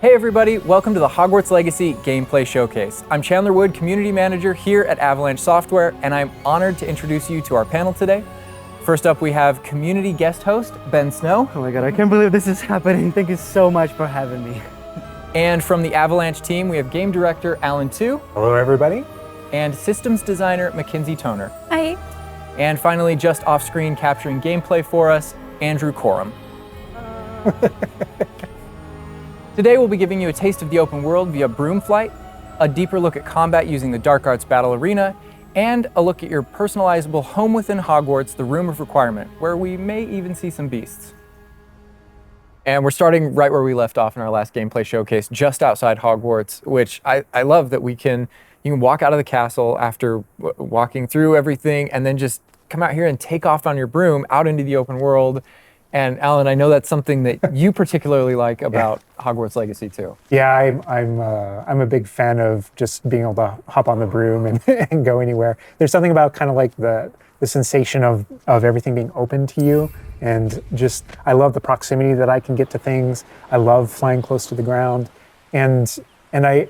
Hey everybody, welcome to the Hogwarts Legacy Gameplay Showcase. I'm Chandler Wood, Community Manager here at Avalanche Software, and I'm honored to introduce you to our panel today. First up, we have community guest host, Ben Snow. Oh my god, I can't believe this is happening. Thank you so much for having me. And from the Avalanche team, we have Game Director Alan Tu. Hello everybody. And Systems Designer Mekenzy Toner. Hi. And finally, just off-screen capturing gameplay for us, Andrew Coram. Today we'll be giving you a taste of the open world via broom flight, a deeper look at combat using the Dark Arts Battle Arena, and a look at your personalizable home within Hogwarts, the Room of Requirement, where we may even see some beasts. And we're starting right where we left off in our last gameplay showcase, just outside Hogwarts, which I love that you can walk out of the castle after walking through everything and then just come out here and take off on your broom out into the open world. And Alan, I know that's something that you particularly like about Hogwarts Legacy too. Yeah, I'm a big fan of just being able to hop on the broom and go anywhere. There's something about kind of like the sensation of everything being open to you, and just I love the proximity that I can get to things. I love flying close to the ground, and I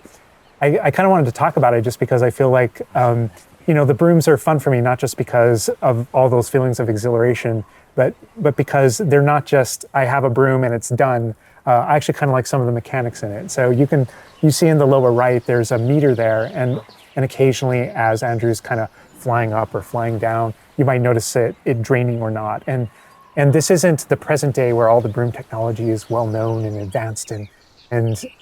kind of wanted to talk about it just because I feel like the brooms are fun for me, not just because of all those feelings of exhilaration, but because they're not just I have a broom and it's done. I actually kind of like some of the mechanics in it. So you see in the lower right, there's a meter there, and occasionally as Andrew's kind of flying up or flying down, you might notice it draining or not. And this isn't the present day where all the broom technology is well known and advanced and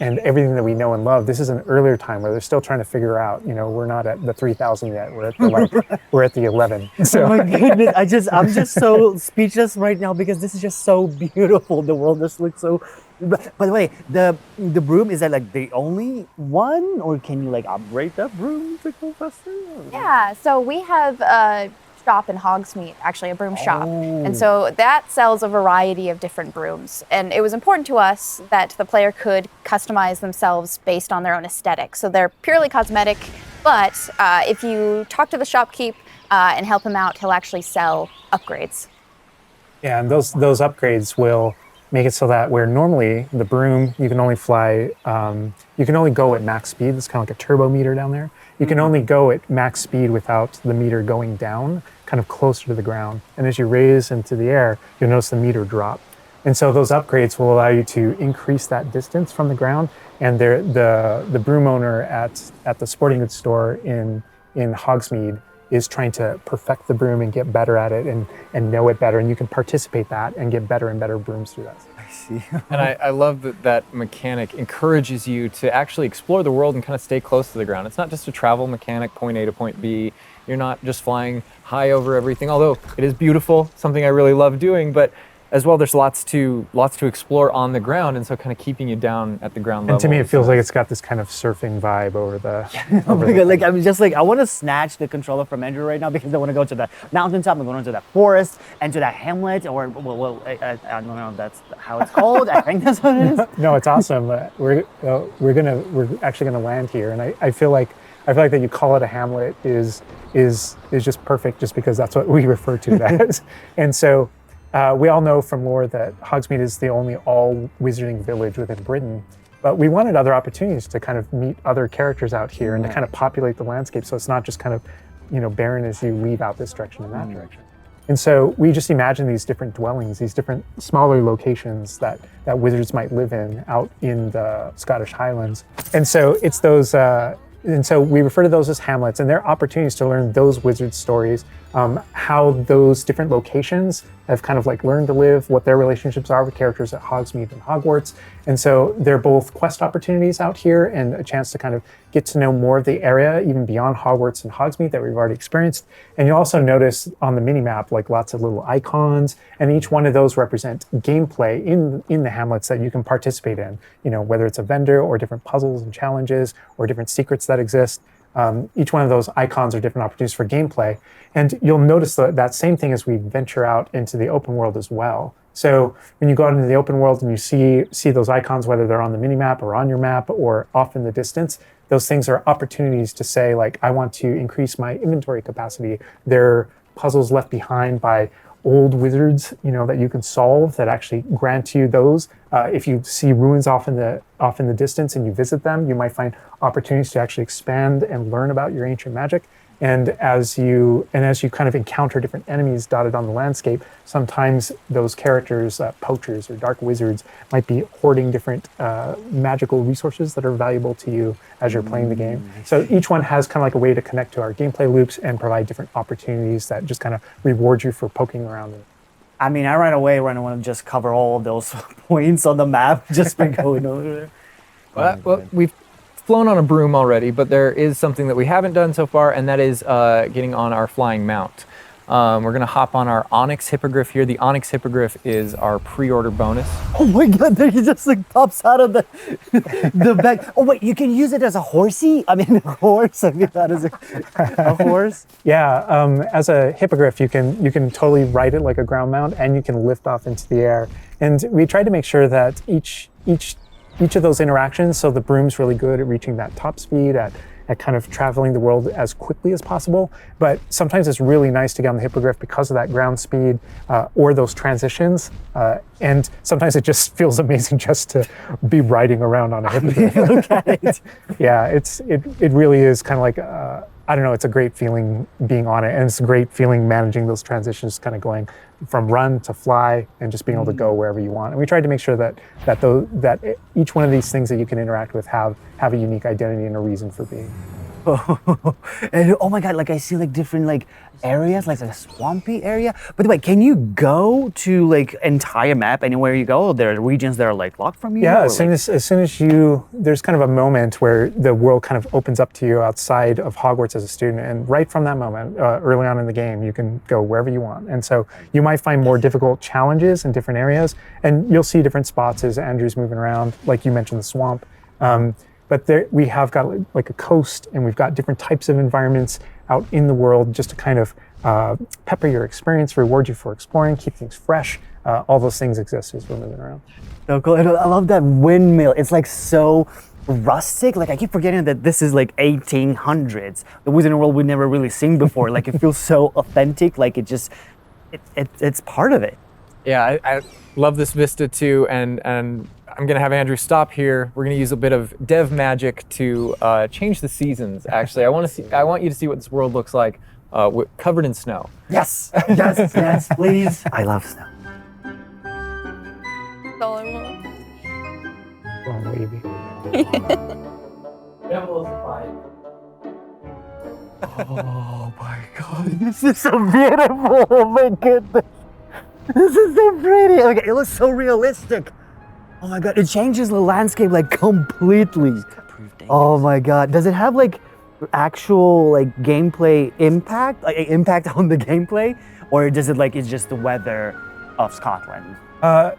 everything that we know and love. This is an earlier time where they're still trying to figure out, we're not at the 3000 yet. We're at the 11. So. Oh my goodness, I'm just so speechless right now because this is just so beautiful. The world just looks so. By the way, the broom, is that like the only one, or can you like upgrade that broom to go faster? Yeah, so we have a shop in Hogsmeade, actually a broom shop. And so that sells a variety of different brooms. And it was important to us that the player could customize themselves based on their own aesthetic. So they're purely cosmetic, but if you talk to the shopkeep and help him out, he'll actually sell upgrades. Yeah, and those upgrades will make it so that where normally the broom, you can only fly, you can only go at max speed. It's kind of like a turbo meter down there. You can only go at max speed without the meter going down, kind of closer to the ground. And as you raise into the air, you'll notice the meter drop. And so those upgrades will allow you to increase that distance from the ground. And the broom owner at the sporting goods store in Hogsmeade is trying to perfect the broom and get better at it and know it better. And you can participate that and get better and better brooms through that. I see. And I love that mechanic encourages you to actually explore the world and kind of stay close to the ground. It's not just a travel mechanic, point A to point B. You're not just flying high over everything, although it is beautiful, something I really love doing, but as well, there's lots to explore on the ground, and so kind of keeping you down at the ground level. And to me, it feels like it's got this kind of surfing vibe over the. Oh my god! Like I'm just like I want to snatch the controller from Andrew right now because I want to go to the mountaintop, I'm going to that forest and to that hamlet, or I don't know if that's how it's called. I think that's what it is. No, it's awesome. We're actually gonna land here, and I feel like that you call it a hamlet is just perfect, just because that's what we refer to it as, and so. We all know from lore that Hogsmeade is the only all-wizarding village within Britain, but we wanted other opportunities to kind of meet other characters out here and to kind of populate the landscape, so it's not just kind of, barren as you leave out this direction and that direction. And so we just imagine these different dwellings, these different smaller locations that wizards might live in out in the Scottish Highlands. And so it's those. And so we refer to those as hamlets, and they're opportunities to learn those wizard stories, how those different locations have kind of like learned to live, what their relationships are with characters at Hogsmeade and Hogwarts. And so they're both quest opportunities out here and a chance to kind of get to know more of the area, even beyond Hogwarts and Hogsmeade that we've already experienced. And you'll also notice on the mini-map, like lots of little icons, and each one of those represent gameplay in the hamlets that you can participate in, whether it's a vendor or different puzzles and challenges or different secrets that exist. Each one of those icons are different opportunities for gameplay. And you'll notice that same thing as we venture out into the open world as well. So when you go out into the open world and you see those icons, whether they're on the mini-map or on your map or off in the distance, those things are opportunities to say, like, I want to increase my inventory capacity. They're puzzles left behind by old wizards, that you can solve that actually grant you those. If you see ruins off in the distance and you visit them, you might find opportunities to actually expand and learn about your ancient magic. And as you kind of encounter different enemies dotted on the landscape, sometimes those characters, poachers or dark wizards, might be hoarding different magical resources that are valuable to you as you're playing the game. So each one has kind of like a way to connect to our gameplay loops and provide different opportunities that just kind of reward you for poking around. I mean, I right away want to just cover all of those points on the map just by going over there. Well, we've flown on a broom already, but there is something that we haven't done so far, and that is getting on our flying mount. We're gonna hop on our Onyx Hippogriff here. The Onyx Hippogriff is our pre-order bonus. Oh my god, there he just like pops out of the the back. Oh wait, you can use it as a horsey? I mean, a horse. I mean, that is a horse. Yeah, as a hippogriff, you can totally ride it like a ground mount, and you can lift off into the air. And we tried to make sure that each of those interactions, so the broom's really good at reaching that top speed, at kind of traveling the world as quickly as possible. But sometimes it's really nice to get on the hippogriff because of that ground speed or those transitions. And sometimes it just feels amazing just to be riding around on a hippogriff. Look at it. Yeah, it really is kind of like, I don't know, it's a great feeling being on it. And it's a great feeling managing those transitions, kind of going from run to fly and just being able to go wherever you want. And we tried to make sure that each one of these things that you can interact with have a unique identity and a reason for being. And oh my god, like I see like different like areas, like a swampy area. By the way, can you go to like entire map anywhere you go? Or there are regions that are like locked from you? Yeah, as soon as there's kind of a moment where the world kind of opens up to you outside of Hogwarts as a student, and right from that moment, early on in the game, you can go wherever you want. And so you might find more difficult challenges in different areas, and you'll see different spots as Andrew's moving around, like you mentioned the swamp. But there, we have got like a coast, and we've got different types of environments out in the world just to kind of pepper your experience, reward you for exploring, keep things fresh. All those things exist as we're moving around. So cool. And I love that windmill. It's like so rustic. Like I keep forgetting that this is like 1800s. The Wizarding World we've never really seen before. Like it feels so authentic. Like it's part of it. Yeah, I love this vista too, and I'm gonna have Andrew stop here. We're gonna use a bit of dev magic to change the seasons. Actually, I want you to see what this world looks like covered in snow. Yes, yes, yes, please. I love snow. That's all I want. Oh, baby. Oh my god, this is so beautiful. Oh my goodness. This is so pretty. Okay, it looks so realistic. Oh my god, it changes the landscape like completely. Oh my god, does it have like actual like gameplay impact, like impact on the gameplay, or does it like it's just the weather of Scotland?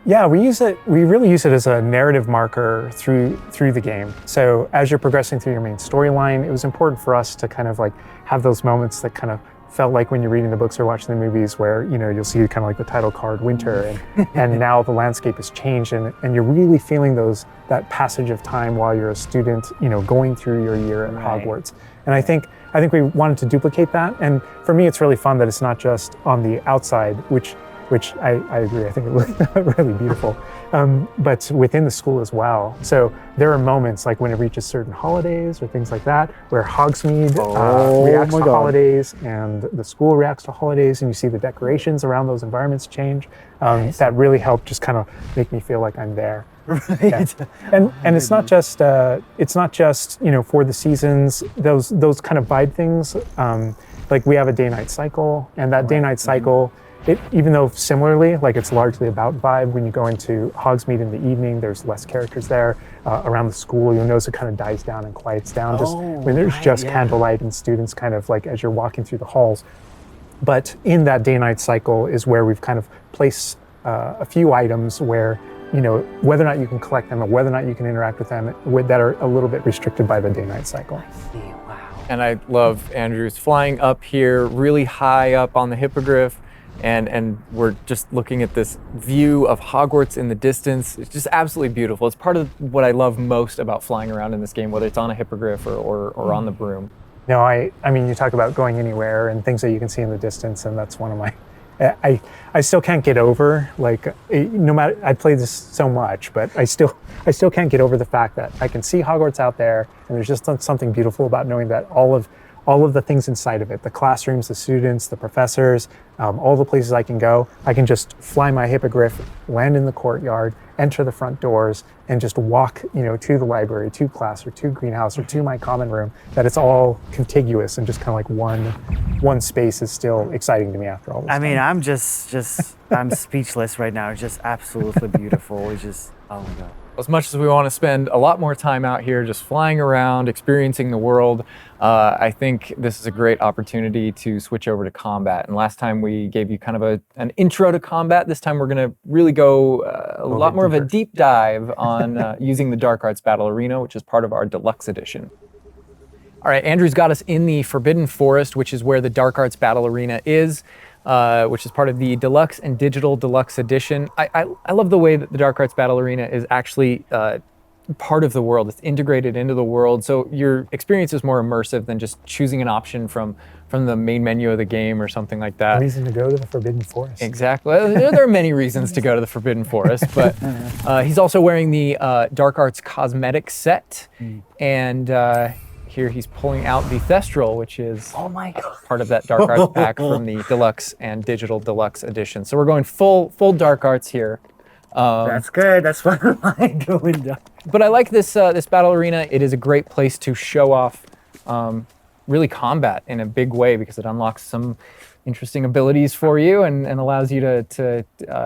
Yeah, we really use it as a narrative marker through the game. So as you're progressing through your main storyline, it was important for us to kind of like have those moments that kind of felt like when you're reading the books or watching the movies where, you'll see kind of like the title card winter and now the landscape has changed and you're really feeling that passage of time while you're a student, going through your year at Hogwarts. And I think we wanted to duplicate that. And for me, it's really fun that it's not just on the outside, which I agree, I think it looks really beautiful, but within the school as well. So there are moments like when it reaches certain holidays or things like that, where Hogsmeade reacts to holidays and the school reacts to holidays, and you see the decorations around those environments change. That really helped just kind of make me feel like I'm there. Right. Yeah. And it's not just for the seasons, those kind of vibe things. Like we have a day-night cycle, and that day-night cycle, even though similarly, like it's largely about vibe, when you go into Hogsmeade in the evening, there's less characters there. Around the school, you'll notice it kind of dies down and quiets down just when there's just candlelight and students kind of like as you're walking through the halls. But in that day-night cycle is where we've kind of placed a few items where, whether or not you can collect them or whether or not you can interact with them that are a little bit restricted by the day-night cycle. Wow. And I love Andrew's flying up here, really high up on the hippogriff. And we're just looking at this view of Hogwarts in the distance. It's just absolutely beautiful. It's part of what I love most about flying around in this game, whether it's on a hippogriff or on the broom. No, I mean, you talk about going anywhere and things that you can see in the distance, and that's one of my I still can't get over, like, no matter, I played this so much, but I still can't get over the fact that I can see Hogwarts out there, and there's just something beautiful about knowing that all of the things inside of it, the classrooms, the students, the professors, all the places I can go, I can just fly my hippogriff, land in the courtyard, enter the front doors, and just walk, to the library, to class, or to greenhouse, or to my common room, that it's all contiguous and just kind of like one space is still exciting to me after all this I mean, time. I'm just I'm speechless right now. It's just absolutely beautiful. It's just, oh my God. As much as we want to spend a lot more time out here just flying around, experiencing the world, I think this is a great opportunity to switch over to combat. And last time we gave you kind of an intro to combat. This time we're going to really go a lot more of a deep dive on using the Dark Arts Battle Arena, which is part of our deluxe edition. All right, Andrew's got us in the Forbidden Forest, which is where the Dark Arts Battle Arena is. Which is part of the Deluxe and Digital Deluxe Edition. I love the way that the Dark Arts Battle Arena is actually part of the world. It's integrated into the world, so your experience is more immersive than just choosing an option from the main menu of the game or something like that. Reason to go to the Forbidden Forest. Exactly. There are many reasons to go to the Forbidden Forest, but he's also wearing the Dark Arts cosmetic set, and here he's pulling out the Thestral, which is part of that Dark Arts pack from the Deluxe and Digital Deluxe Edition. So we're going full Dark Arts here. That's good. That's what I like doing. But I like this battle arena. It is a great place to show off really combat in a big way, because it unlocks some interesting abilities for you and allows you to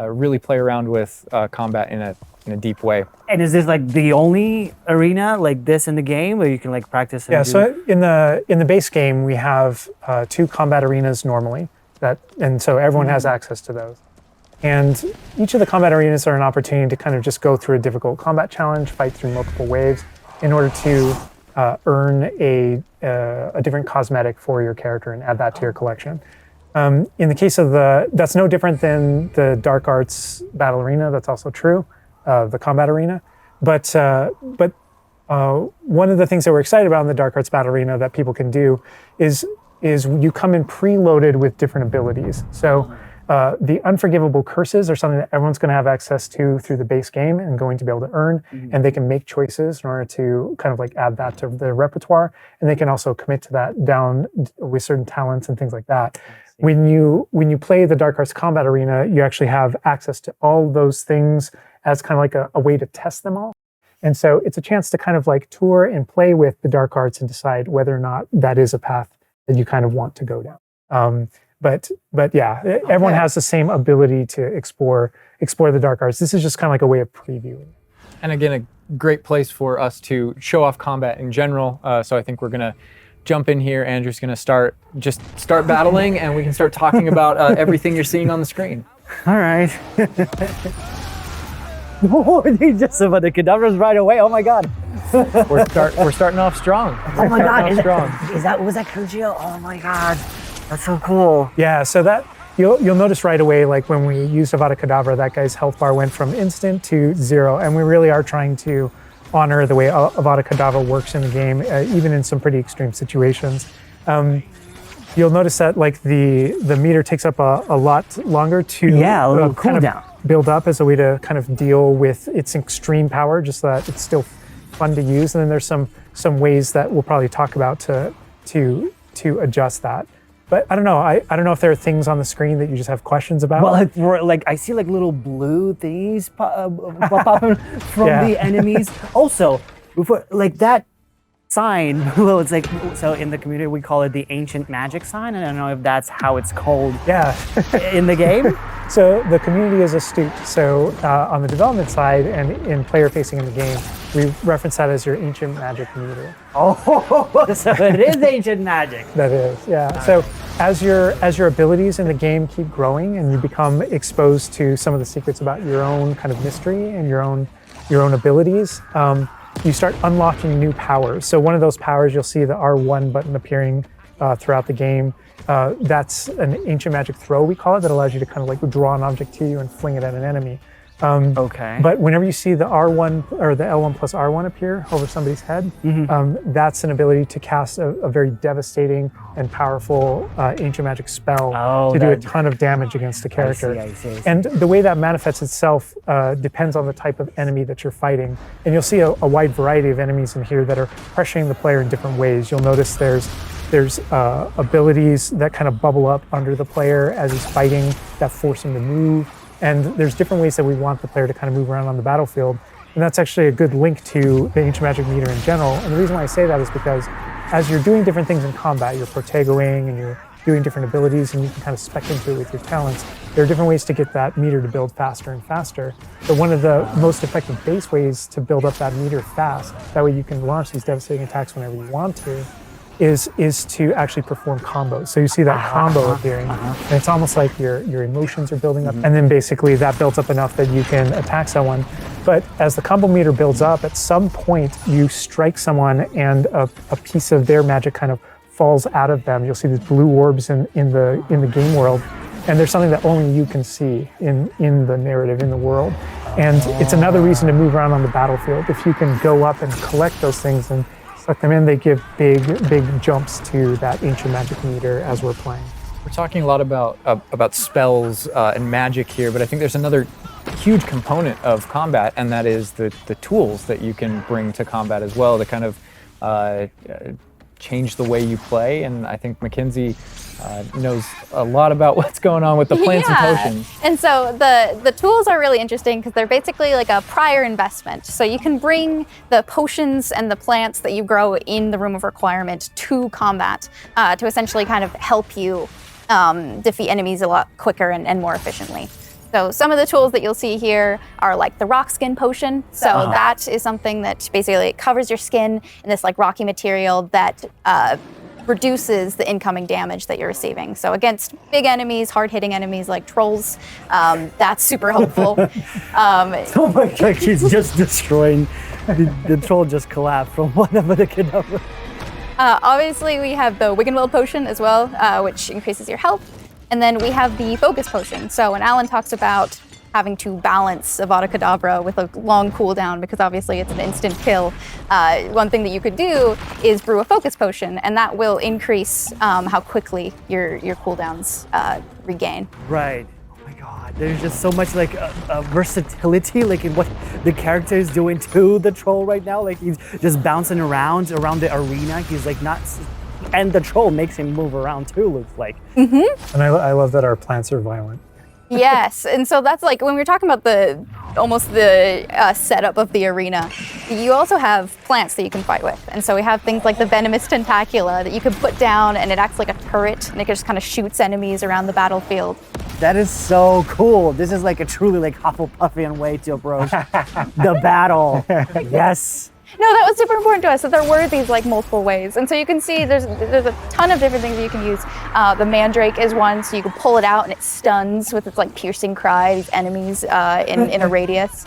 really play around with combat in a deep way. And is this like the only arena like this in the game where you can like practice? Yeah, so in the base game we have 2 combat arenas normally, and so everyone has access to those. And each of the combat arenas are an opportunity to kind of just go through a difficult combat challenge, fight through multiple waves in order to earn a different cosmetic for your character and add that to your collection. In the case of that's no different than the Dark Arts Battle Arena. That's also true. The combat arena, but one of the things that we're excited about in the Dark Arts Battle Arena that people can do is you come in preloaded with different abilities. So the unforgivable curses are something that everyone's going to have access to through the base game and going to be able to earn, and they can make choices in order to kind of like add that to their repertoire, and they can also commit to that down with certain talents and things like that. When you play the Dark Arts Combat Arena, you actually have access to all those things as kind of like a way to test them all. And so it's a chance to kind of like tour and play with the Dark Arts and decide whether or not that is a path that you kind of want to go down. But yeah, everyone has the same ability to explore the Dark Arts. This is just kind of like a way of previewing. And again, a great place for us to show off combat in general. So I think we're gonna jump in here. Andrew's gonna start battling, and we can start talking about everything you're seeing on the screen. All right. Oh, they just about the cadavers right away. Oh my God. We're starting off strong. Oh my God. Was that Crucio? Oh my God. That's so cool. Yeah, so that you'll notice right away, like when we used Avada Kedavra, that guy's health bar went from instant to 0, and we really are trying to honor the way Avada Kedavra works in the game, even in some pretty extreme situations. You'll notice that like the meter takes up a lot longer to a little cooldown. Build up as a way to kind of deal with its extreme power, just so that it's still fun to use. And then there's some ways that we'll probably talk about to adjust that. But I don't know. I don't know if there are things on the screen that you just have questions about. Well, like I see like little blue things popping from the enemies. Also, before like that sign, well, it's like, so in the community we call it the ancient magic sign. I don't know if that's how it's called. In the game. So the community is astute. So on the development side and in player facing in the game, we reference that as your ancient magic meter. Oh, so it is ancient magic. That is, yeah. So as your abilities in the game keep growing and you become exposed to some of the secrets about your own kind of mystery and your own abilities, you start unlocking new powers. So one of those powers, you'll see the R1 button appearing throughout the game. That's an ancient magic throw, we call it, that allows you to kind of like draw an object to you and fling it at an enemy. Okay. But whenever you see the R1 or the L1 plus R1 appear over somebody's head, that's an ability to cast a very devastating and powerful ancient magic spell to do a ton of damage against a character. I see. And the way that manifests itself depends on the type of enemy that you're fighting. And you'll see a wide variety of enemies in here that are pressuring the player in different ways. You'll notice there's abilities that kind of bubble up under the player as he's fighting that force him to move. And there's different ways that we want the player to kind of move around on the battlefield. And that's actually a good link to the ancient magic meter in general. And the reason why I say that is because as you're doing different things in combat, you're protegoing and you're doing different abilities and you can kind of spec into it with your talents, there are different ways to get that meter to build faster and faster. But one of the most effective base ways to build up that meter fast, that way you can launch these devastating attacks whenever you want to, is to actually perform combos. So you see that combo appearing, and it's almost like your emotions are building up, and then basically that builds up enough that you can attack someone. But as the combo meter builds up, at some point you strike someone and a piece of their magic kind of falls out of them. You'll see these blue orbs in the game world, and there's something that only you can see in the narrative, in the world. And it's another reason to move around on the battlefield. If you can go up and collect those things and suck them in, they give big jumps to that ancient magic meter as we're playing. We're talking a lot about spells and magic here, but I think there's another huge component of combat, and that is the tools that you can bring to combat as well to kind of change the way you play. And I think Mekenzy knows a lot about what's going on with the plants and potions. And so the tools are really interesting because they're basically like a prior investment. So you can bring the potions and the plants that you grow in the Room of Requirement to combat to essentially kind of help you defeat enemies a lot quicker and more efficiently. So some of the tools that you'll see here are like the rock skin potion. So that is something that basically covers your skin in this like rocky material that reduces the incoming damage that you're receiving. So against big enemies, hard-hitting enemies like trolls, that's super helpful. Oh my god, he's just destroying. The troll just collapsed from one of the cadavers. Obviously, we have the Wiggenweld potion as well, which increases your health. And then we have the focus potion. So when Alan talks about having to balance Avada Kedavra with a long cooldown, because obviously it's an instant kill, one thing that you could do is brew a focus potion, and that will increase how quickly your cooldowns regain. Right. Oh my god. There's just so much like versatility, like in what the character is doing to the troll right now. Like he's just bouncing around the arena. He's like not. And the troll makes him move around too, looks like. And I love that our plants are violent. Yes, and so that's like when we're talking about the setup of the arena, you also have plants that you can fight with. And so we have things like the venomous tentacula that you can put down, and it acts like a turret, and it just kind of shoots enemies around the battlefield. That is so cool. This is like a truly like Hufflepuffian way to approach the battle. Yes. No, that was super important to us, that there were these like multiple ways. And so you can see there's a ton of different things that you can use. The mandrake is one, so you can pull it out and it stuns with its like piercing cry, these enemies in a radius.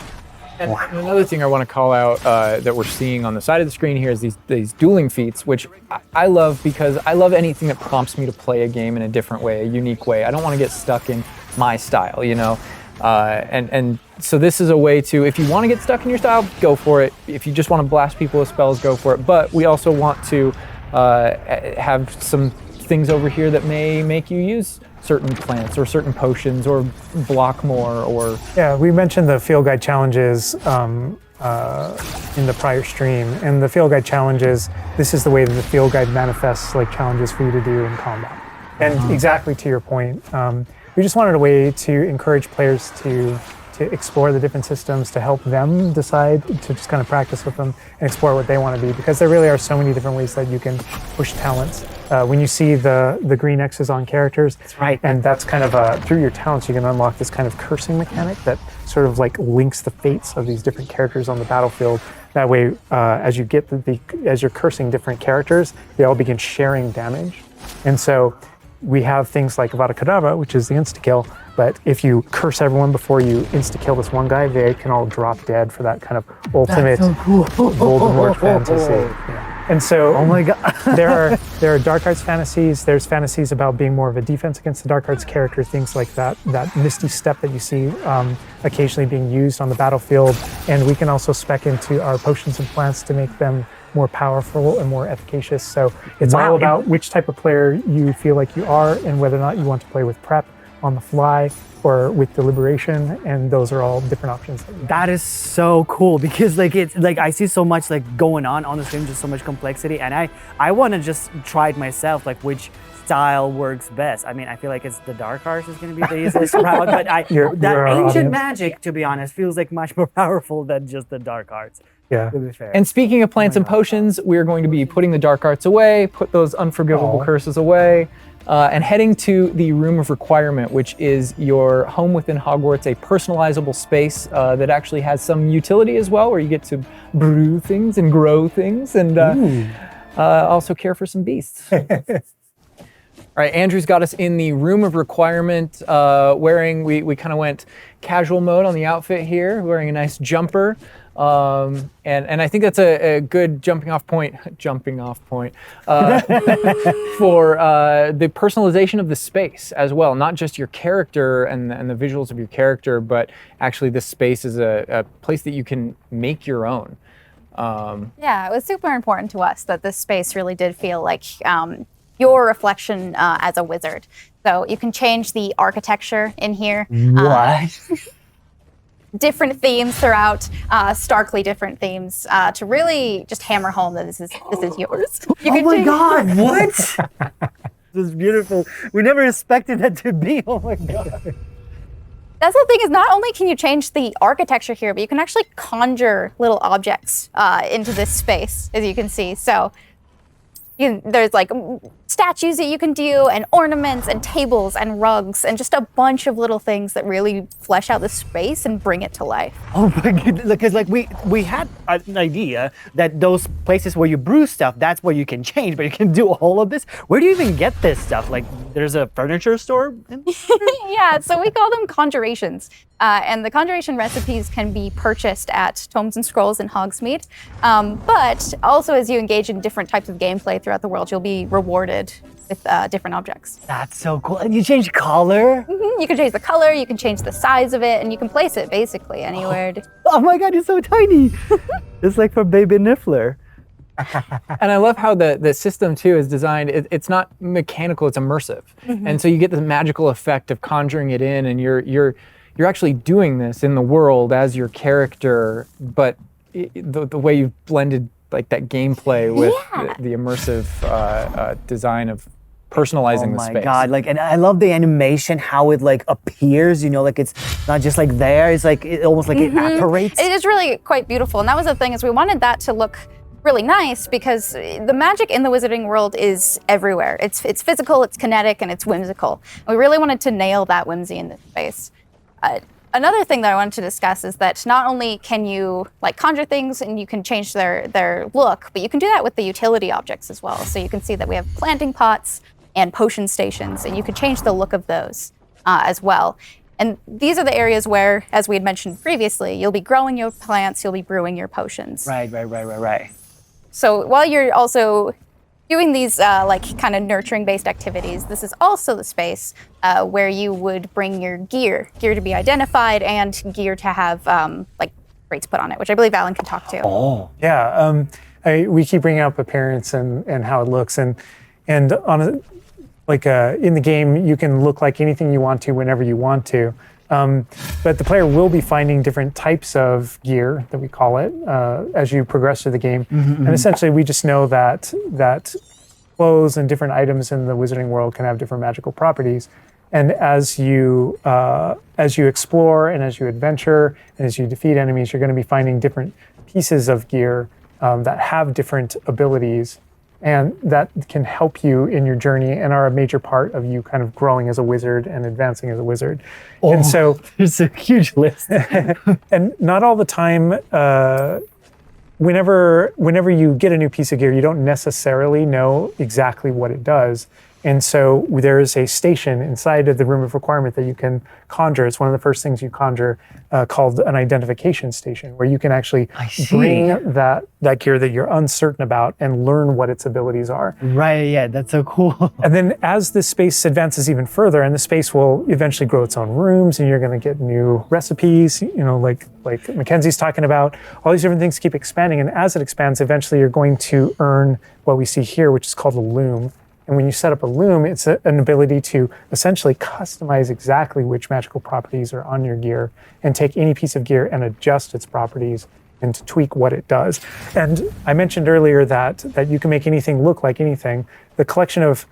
And another thing I want to call out that we're seeing on the side of the screen here is these dueling feats, which I love because I love anything that prompts me to play a game in a different way, a unique way. I don't want to get stuck in my style, you know? And so this is a way to, if you want to get stuck in your style, go for it. If you just want to blast people with spells, go for it. But we also want to have some things over here that may make you use certain plants or certain potions or block more or... Yeah, we mentioned the field guide challenges in the prior stream. And the field guide challenges, this is the way that the field guide manifests like challenges for you to do in combat. And exactly to your point, we just wanted a way to encourage players to explore the different systems, to help them decide, to just kind of practice with them and explore what they want to be, because there really are so many different ways that you can push talents. When you see the green X's on characters, that's right. And that's kind of through your talents you can unlock this kind of cursing mechanic that sort of like links the fates of these different characters on the battlefield. That way, as you get as you're cursing different characters, they all begin sharing damage, and so we have things like Avada Kedavra, which is the insta-kill, but if you curse everyone before you insta-kill this one guy, they can all drop dead for that kind of ultimate Voldemort fantasy. Yeah. And so, Oh my god. there are dark arts fantasies. There's fantasies about being more of a defense against the dark arts character, things like that misty step that you see occasionally being used on the battlefield. And we can also spec into our potions and plants to make them more powerful and more efficacious. So it's all about which type of player you feel like you are and whether or not you want to play with prep, on the fly, or with deliberation, and those are all different options. That is so cool because like it's like I see so much like going on the stream, just so much complexity, and I want to just try it myself, like which style works best. I mean, I feel like it's the dark arts is going to be the easiest route, but that ancient magic, to be honest, feels like much more powerful than just the dark arts. Yeah. To be fair. And speaking of plants and potions, we're going to be putting the dark arts away, put those unforgivable curses away, and heading to the Room of Requirement, which is your home within Hogwarts, a personalizable space that actually has some utility as well, where you get to brew things and grow things and also care for some beasts. All right, Andrew's got us in the Room of Requirement, we kind of went casual mode on the outfit here, wearing a nice jumper. And I think that's a good jumping off point for the personalization of the space as well. Not just your character and the visuals of your character, but actually this space is a place that you can make your own. Yeah, it was super important to us that this space really did feel like your reflection as a wizard. So you can change the architecture in here. What? Different themes throughout, starkly different themes, to really just hammer home that this is yours. Oh my god, what? This is beautiful. We never expected that to be. Oh my god. That's the thing, is not only can you change the architecture here, but you can actually conjure little objects into this space, as you can see. So there's like statues that you can do, and ornaments and tables and rugs and just a bunch of little things that really flesh out the space and bring it to life. Oh my goodness, because like we had an idea that those places where you brew stuff, that's where you can change, but you can do all of this. Where do you even get this stuff? Like there's a furniture store? Yeah, so we call them conjurations. And the conjuration recipes can be purchased at Tomes and Scrolls in Hogsmeade. But also as you engage in different types of gameplay throughout the world, you'll be rewarded with different objects. That's so cool. And you change color? You can change the color, you can change the size of it, and you can place it basically anywhere. Oh my god, it's so tiny. It's like for Baby Niffler. And I love how the system too is designed. It's not mechanical, it's immersive. And so you get the magical effect of conjuring it in, and you're actually doing this in the world as your character, but the way you've blended like that gameplay with the immersive design of personalizing the space. Oh my god, like, and I love the animation, how it like appears, you know, like it's not just like there, it's like it almost like it apparates. It is really quite beautiful, and that was the thing, is we wanted that to look really nice because the magic in the wizarding world is everywhere. It's physical, it's kinetic, and it's whimsical. We really wanted to nail that whimsy in this space. Another thing that I wanted to discuss is that not only can you like conjure things and you can change their look, but you can do that with the utility objects as well. So you can see that we have planting pots and potion stations, and you can change the look of those as well. And these are the areas where, as we had mentioned previously, you'll be growing your plants, you'll be brewing your potions. Right. So while you're also doing these like kind of nurturing based activities, this is also the space where you would bring your gear to be identified and gear to have like rates put on it, which I believe Alan can talk to. Oh. Yeah, we keep bringing up appearance and how it looks, and on a, like in the game you can look like anything you want to whenever you want to. But the player will be finding different types of gear, that we call it, as you progress through the game. And essentially, we just know that clothes and different items in the wizarding world can have different magical properties. And as you explore and as you adventure and as you defeat enemies, you're going to be finding different pieces of gear that have different abilities, and that can help you in your journey and are a major part of you kind of growing as a wizard and advancing as a wizard. Oh, and so there's a huge list. and not all the time, whenever you get a new piece of gear, you don't necessarily know exactly what it does. And so there is a station inside of the room of requirement that you can conjure. It's one of the first things you conjure, called an identification station, where you can actually bring that gear that you're uncertain about and learn what its abilities are. Right, yeah, that's so cool. And then as the space advances even further, and the space will eventually grow its own rooms, and you're going to get new recipes, like Mekenzy's talking about, all these different things keep expanding. And as it expands, eventually you're going to earn what we see here, which is called a loom. And when you set up a loom, it's an ability to essentially customize exactly which magical properties are on your gear and take any piece of gear and adjust its properties and to tweak what it does. And I mentioned earlier that you can make anything look like anything. The collection of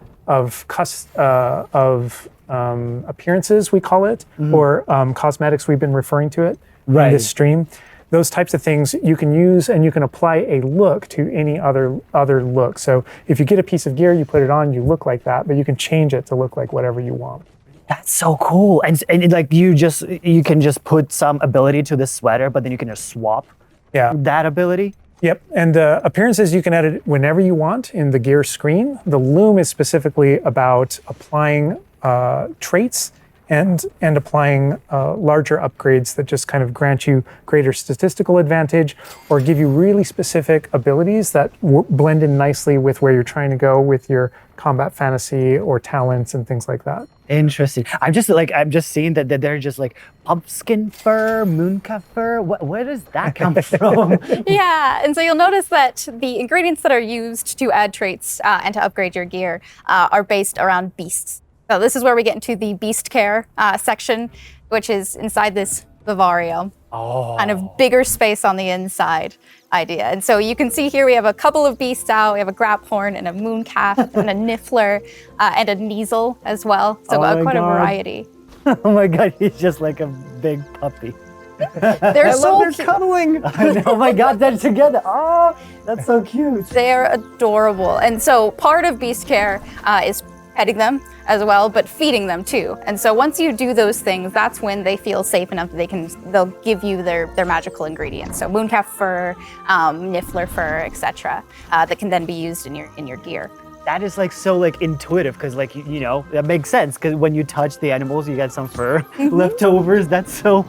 appearances, we call it, or cosmetics, we've been referring to it in this stream. Those types of things you can use, and you can apply a look to any other look. So if you get a piece of gear, you put it on, you look like that, but you can change it to look like whatever you want. That's so cool. And like you can just put some ability to this sweater, but then you can just swap that ability. Yep, and appearances you can edit whenever you want in the gear screen. The loom is specifically about applying traits and applying larger upgrades that just kind of grant you greater statistical advantage or give you really specific abilities that blend in nicely with where you're trying to go with your combat fantasy or talents and things like that. Interesting. I'm just seeing that they're just like pumpkin fur, mooncalf fur. Where does that come from? Yeah, and so you'll notice that the ingredients that are used to add traits and to upgrade your gear are based around beasts. So this is where we get into the beast care section, which is inside this vivario. Kind of bigger space on the inside idea. And so you can see here we have a couple of beasts out. We have a graphorn and a mooncalf and a niffler and a kneasel as well. So quite a variety. Oh my God, he's just like a big puppy. They're so cute. Cuddling. Oh my God, they're together. Oh, that's so cute. They're adorable. And so part of beast care is petting them as well, but feeding them too. And so once you do those things, that's when they feel safe enough that they'll give you their magical ingredients. So mooncalf fur, niffler fur, etc. That can then be used in your gear. That is like so like intuitive because like that makes sense because when you touch the animals, you get some fur leftovers. That's so.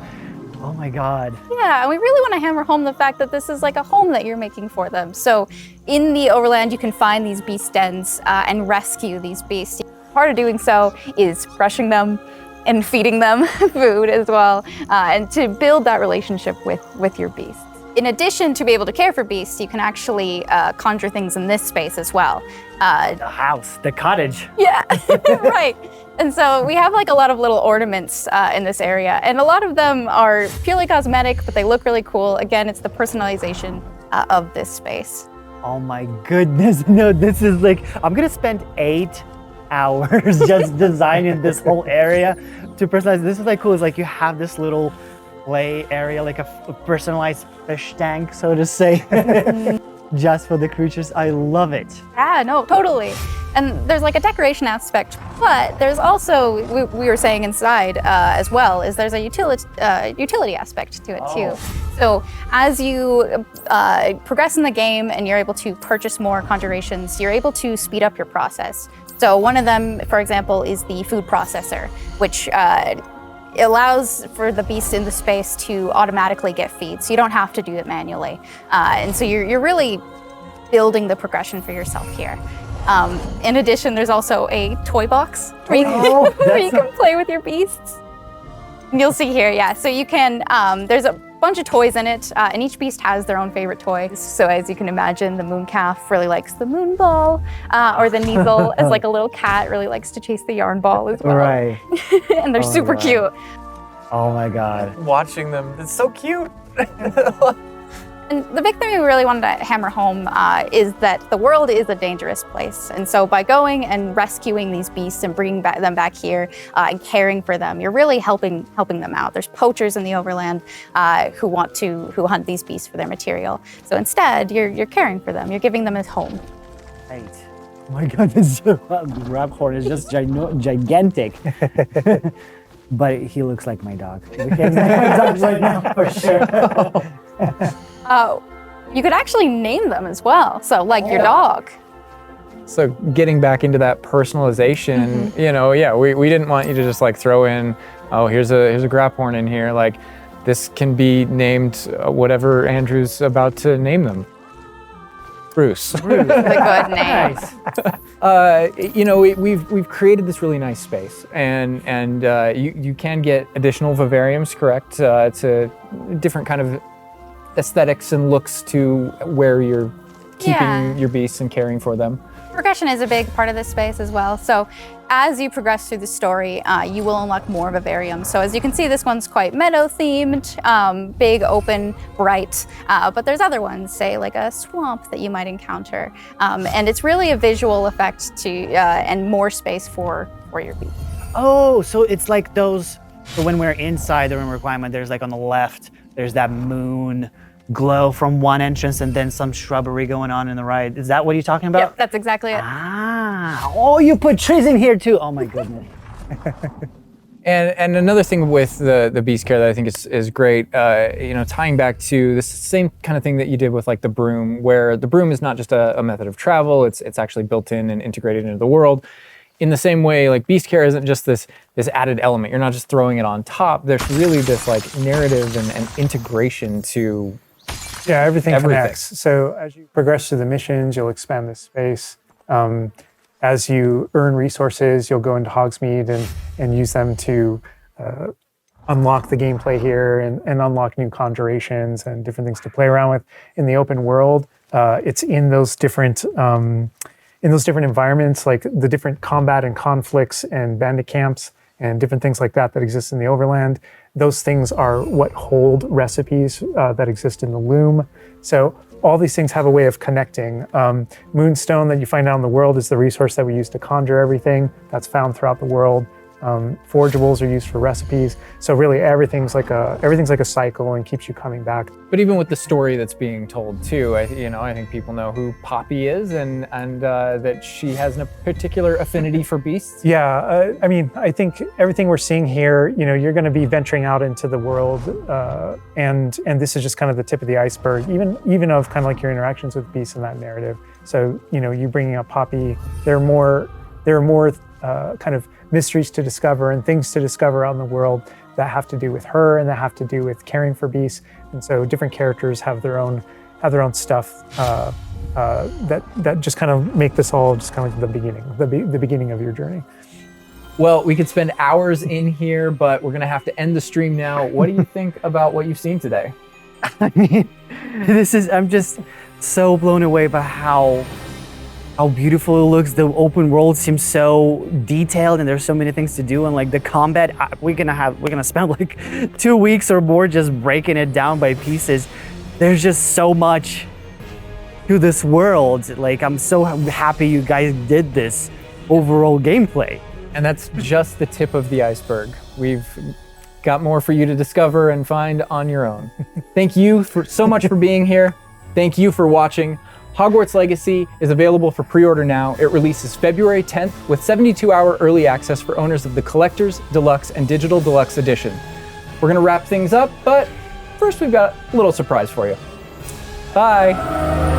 Oh my God. Yeah, and we really want to hammer home the fact that this is like a home that you're making for them. So in the overland, you can find these beast dens and rescue these beasts. Part of doing so is brushing them and feeding them food as well, and to build that relationship with your beasts. In addition to be able to care for beasts, you can actually conjure things in this space as well. The house, the cottage. Yeah, right. And so we have like a lot of little ornaments in this area, and a lot of them are purely cosmetic, but they look really cool. Again, it's the personalization of this space. Oh my goodness, no, this is like, I'm gonna spend 8 hours just designing this whole area to personalize. This is like cool, it's like you have this little play area, like a personalized fish tank, so to say, just for the creatures. I love it. Yeah, no, totally. And there's like a decoration aspect, but there's also, we were saying inside as well, is there's a utility aspect to it too. So as you progress in the game and you're able to purchase more conjurations, you're able to speed up your process. So one of them, for example, is the food processor, which allows for the beast in the space to automatically get feed, so you don't have to do it manually. And so you're really building the progression for yourself here. In addition, there's also a toy box where you can play with your beasts. And you'll see here, yeah. So you can, there's a bunch of toys in it, and each beast has their own favorite toy. So as you can imagine, the mooncalf really likes the moon ball, or the kneasel, as like a little cat, really likes to chase the yarn ball as well. Right. And they're super cute. Oh my God. Watching them, it's so cute. And the big thing we really wanted to hammer home is that the world is a dangerous place. And so by going and rescuing these beasts and bringing them back here and caring for them, you're really helping them out. There's poachers in the overland who hunt these beasts for their material. So instead, you're caring for them. You're giving them a home. Right. Oh my God, this graphorn is just gigantic. But he looks like my dog. My dog's right now for sure. You could actually name them as well. So like your dog. So getting back into that personalization, you know, yeah, we didn't want you to just like throw in, oh, here's a Graphorn in here. Like, this can be named whatever Andrew's about to name them. Bruce. It's a good name. You know, we've created this really nice space, and you can get additional vivariums, correct? To different kind of aesthetics and looks to where you're keeping your beasts and caring for them. Progression is a big part of this space as well. So as you progress through the story, you will unlock more vivariums. So as you can see, this one's quite meadow themed, big, open, bright. But there's other ones, say like a swamp that you might encounter. And it's really a visual effect to and more space for your beast. Oh, so it's like those, so when we're inside the room requirement, there's like on the left, there's that moon glow from one entrance and then some shrubbery going on the right. Is that what you're talking about? Yep, that's exactly it. Ah, oh, you put trees in here too. Oh my goodness. And another thing with the beast care that I think is great, you know, tying back to this same kind of thing that you did with like the broom, where the broom is not just a method of travel, it's actually built in and integrated into the world. In the same way, like beast care isn't just this added element. You're not just throwing it on top. There's really this like narrative and integration to everything connects. So as you progress through the missions, you'll expand this space. As you earn resources, you'll go into Hogsmeade and use them to unlock the gameplay here and unlock new conjurations and different things to play around with. In the open world, it's in those different environments, like the different combat and conflicts and bandit camps and different things like that exist in the overland. Those things are what hold recipes that exist in the loom. So all these things have a way of connecting. Moonstone that you find out in the world is the resource that we use to conjure everything. That's found throughout the world. Forageables are used for recipes. So really everything's like a cycle and keeps you coming back. But even with the story that's being told too, I think people know who Poppy is and that she has a particular affinity for beasts. Yeah, I mean, I think everything we're seeing here, you know, you're going to be venturing out into the world, and this is just kind of the tip of the iceberg, even of kind of like your interactions with beasts in that narrative. So, you know, you bringing up Poppy, there are more kind of mysteries to discover and things to discover out in the world that have to do with her and that have to do with caring for beasts. And so different characters have their own stuff that just kind of make this all just kind of like the beginning of your journey. Well, we could spend hours in here, but we're gonna have to end the stream now. What do you think about what you've seen today? I mean, I'm just so blown away by how beautiful it looks. The open world seems so detailed and there's so many things to do, and like the combat, we're gonna spend like 2 weeks or more just breaking it down by pieces. There's just so much to this world. Like, I'm so happy you guys did this overall gameplay. And that's just the tip of the iceberg. We've got more for you to discover and find on your own. Thank you so much for being here. Thank you for watching. Hogwarts Legacy is available for pre-order now. It releases February 10th with 72-hour early access for owners of the Collector's, Deluxe, and Digital Deluxe Edition. We're gonna wrap things up, but first we've got a little surprise for you. Bye.